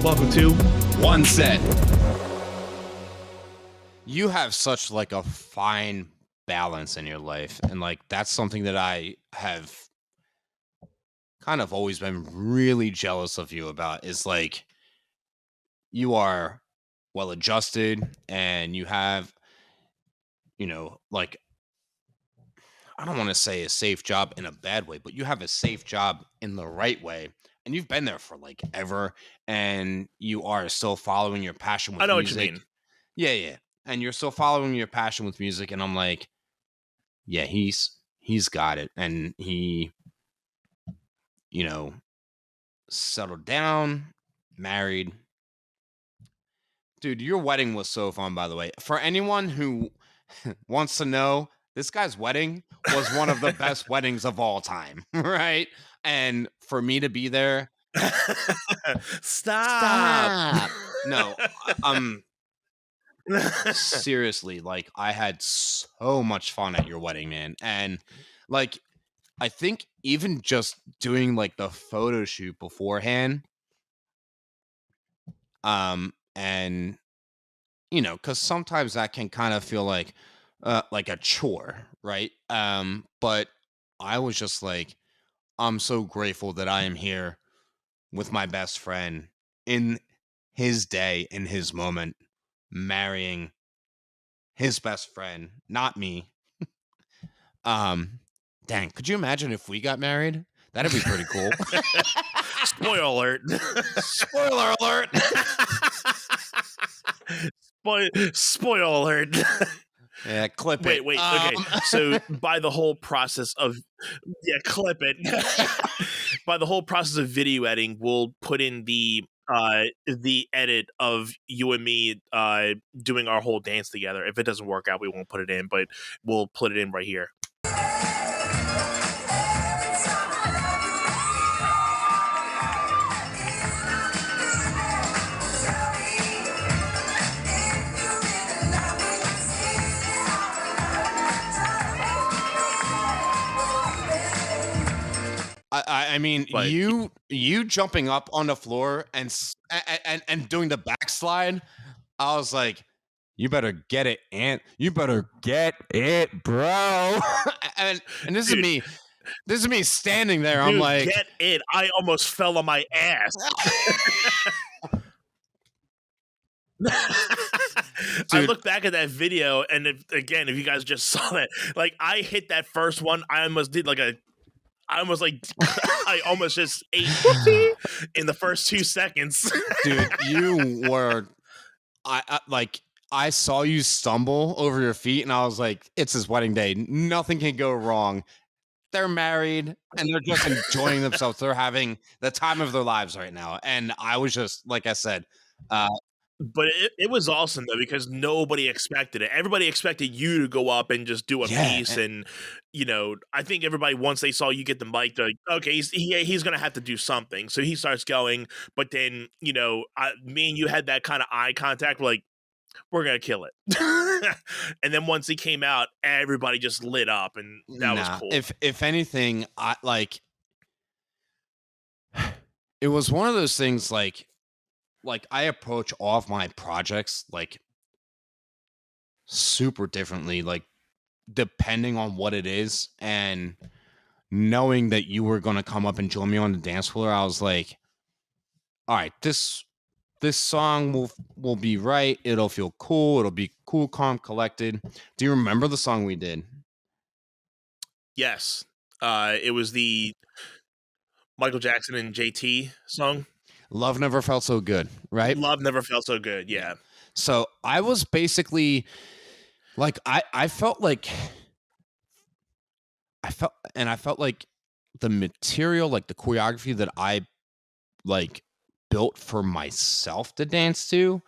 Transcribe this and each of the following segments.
Welcome to One Set. You have such like a fine balance in your life, and like that's something that I have kind of always been really jealous of you about, is like you are well adjusted and you have, like, I don't want to say a safe job in a bad way, but you have a safe job in the right way. And you've been there for like ever, and you are still following your passion I with know what you music. mean. Yeah, yeah. And you're still following your passion with music, and I'm like, yeah, he's got it. And he, you know, settled down, married. Dude, your wedding was so fun, by the way. For anyone who wants to know, this guy's wedding was one of the best weddings of all time, right? And for me to be there, Stop. stop. No, seriously, like I had so much fun at your wedding, man. And like I think even just doing like the photo shoot beforehand, and because sometimes that can kind of feel like a chore, right? But I was just like, I'm so grateful that I am here with my best friend in his day, in his moment, marrying his best friend, not me. Um, Dang, could you imagine if we got married? That'd be pretty cool. Spoiler alert. Spoiler alert. Spoiler alert. Yeah, clip it. Wait. Okay. So by the whole process of clip it. By the whole process of video editing, we'll put in the edit of you and me doing our whole dance together. If it doesn't work out, we won't put it in, but we'll put it in right here. I mean, But you jumping up on the floor and doing the backslide. I was like, you better get it, Ant. You better get it, bro. and this is Dude. me. This is me standing there. I'm dude, like, get it. I almost fell on my ass. I look back at that video, and if you guys just saw that, like I hit that first one, I almost just ate whoopsie in the first 2 seconds. dude, you were, I saw you stumble over your feet, and I was like, it's his wedding day. Nothing can go wrong. They're married and they're just enjoying themselves. They're having the time of their lives right now. And I was just, like I said, But it was awesome though, because nobody expected it. Everybody expected you to go up and just do a Yeah, piece, and I think everybody, once they saw you get the mic, they're like, okay, he's gonna have to do something. So he starts going, but then me and you had that kind of eye contact, like we're gonna kill it. And then once he came out, everybody just lit up, and that was cool. If anything, it was one of those things like I approach all of my projects like super differently, like depending on what it is. And knowing that you were going to come up and join me on the dance floor, I was like, all right, this song will be right. It'll feel cool. It'll be cool, calm, collected. Do you remember the song we did? Yes. It was the Michael Jackson and JT song. Love Never Felt So Good, right? Love Never Felt So Good, yeah. So I was basically like, I felt like the material, like the choreography that I like built for myself to dance to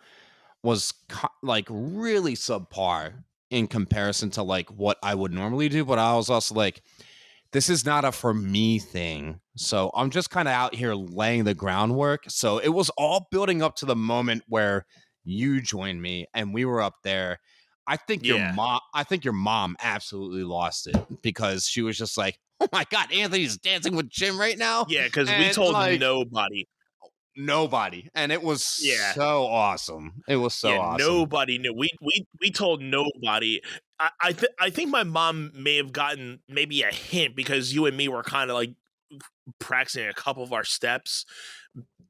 was like really subpar in comparison to like what I would normally do. But I was also like, this is not a for me thing. So I'm just kind of out here laying the groundwork. So it was all building up to the moment where you joined me and we were up there. I think your mom absolutely lost it, because she was just like, oh my God, Anthony's dancing with Jim right now. Yeah, because we told nobody. nobody, and it was Yeah. so awesome. It was Yeah, so awesome. nobody knew. We told nobody. I think my mom may have gotten maybe a hint because you and me were kind of like practicing a couple of our steps,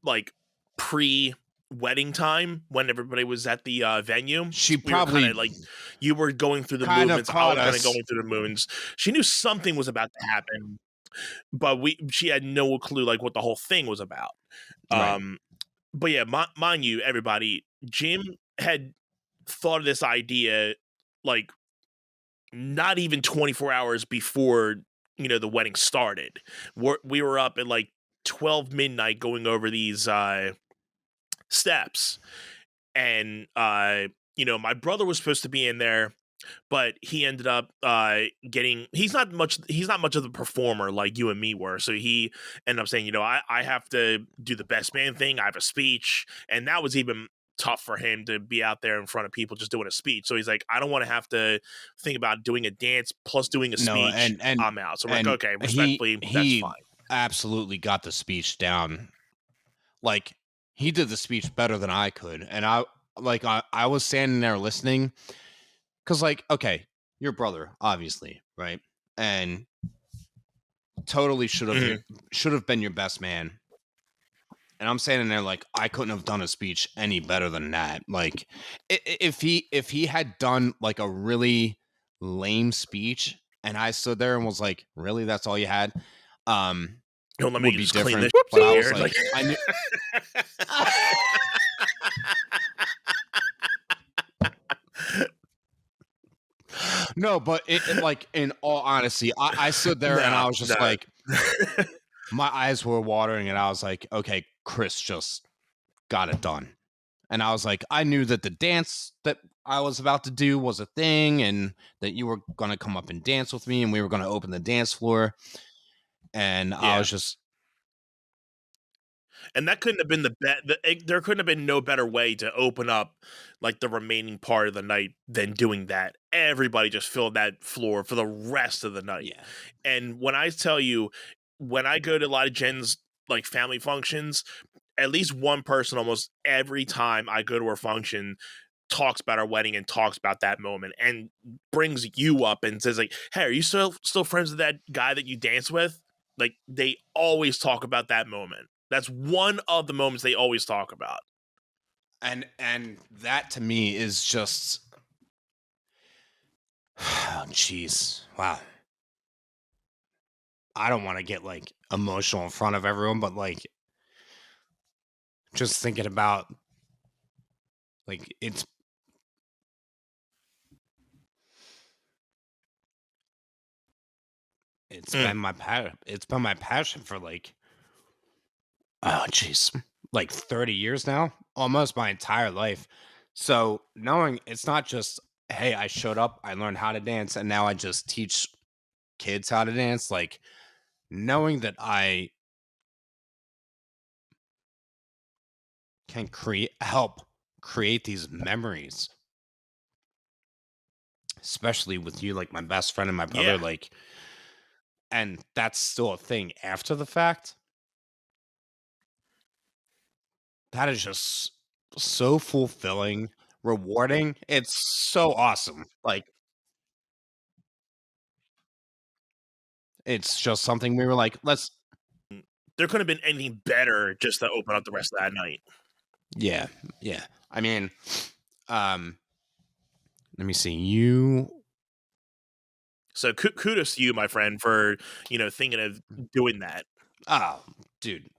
like pre wedding time when everybody was at the venue. She We were kind probably of like you were going through the kind of movements. I caught was kind of us. going through the movements. She knew something was about to happen, but she had no clue like what the whole thing was about. Right. Um, but yeah, mind you, everybody, Jim had thought of this idea like not even 24 hours before the wedding started. We were up at like 12 midnight going over these steps, and my brother was supposed to be in there, but he ended up getting he's not much of the performer like you and me were, so he ended up saying, I have to do the best man thing. I have a speech, and that was even tough for him to be out there in front of people just doing a speech. So he's like, I don't want to have to think about doing a dance plus doing a No, speech. and and I'm out. So we're like, and okay, he respectfully, that's fine. he absolutely got the speech down. Like, he did the speech better than I could, and I was standing there listening, because, like, okay, your brother, obviously, right? And totally Mhm. should have been your best man. And I'm standing there like I couldn't have done a speech any better than that. Like, if he had done like a really lame speech, and I stood there and was like, "Really, that's all you had?" Um, Don't let me would be just clean this different. up But I was here. Like, like, I knew. No, but like, in all honesty, I stood there and no, I was no. just like, my eyes were watering, and I was like, okay, Chris just got it done. And I was like, I knew that the dance that I was about to do was a thing, and that you were going to come up and dance with me, and we were going to open the dance floor. And I Yeah. was just, And that couldn't have been there couldn't have been no better way to open up like the remaining part of the night than doing that. Everybody just filled that floor for the rest of the night. yeah. And when I tell you, when I go to a lot of Jen's like family functions, at least one person almost every time I go to her function talks about our wedding and talks about that moment and brings you up and says like, "Hey, are you still friends with that guy that you dance with?" Like they always talk about that moment. That's one of the moments they always talk about. And that to me is just, oh, jeez. Wow. I don't want to get like emotional in front of everyone, but like, just thinking about, like, Mm. it's been my passion for like, oh, jeez, like 30 years now, almost my entire life. So knowing it's not just, hey, I showed up, I learned how to dance, and now I just teach kids how to dance. Like, knowing that I can help create these memories, especially with you, like my best friend and my brother, Yeah. like, and that's still a thing after the fact. That is just so fulfilling, rewarding. It's so awesome. Like, it's just something we were like, let's, There couldn't have been anything better just to open up the rest of that night. yeah, yeah. I mean, um, let me see. You, So kudos to you, my friend, for thinking of doing that. oh, dude.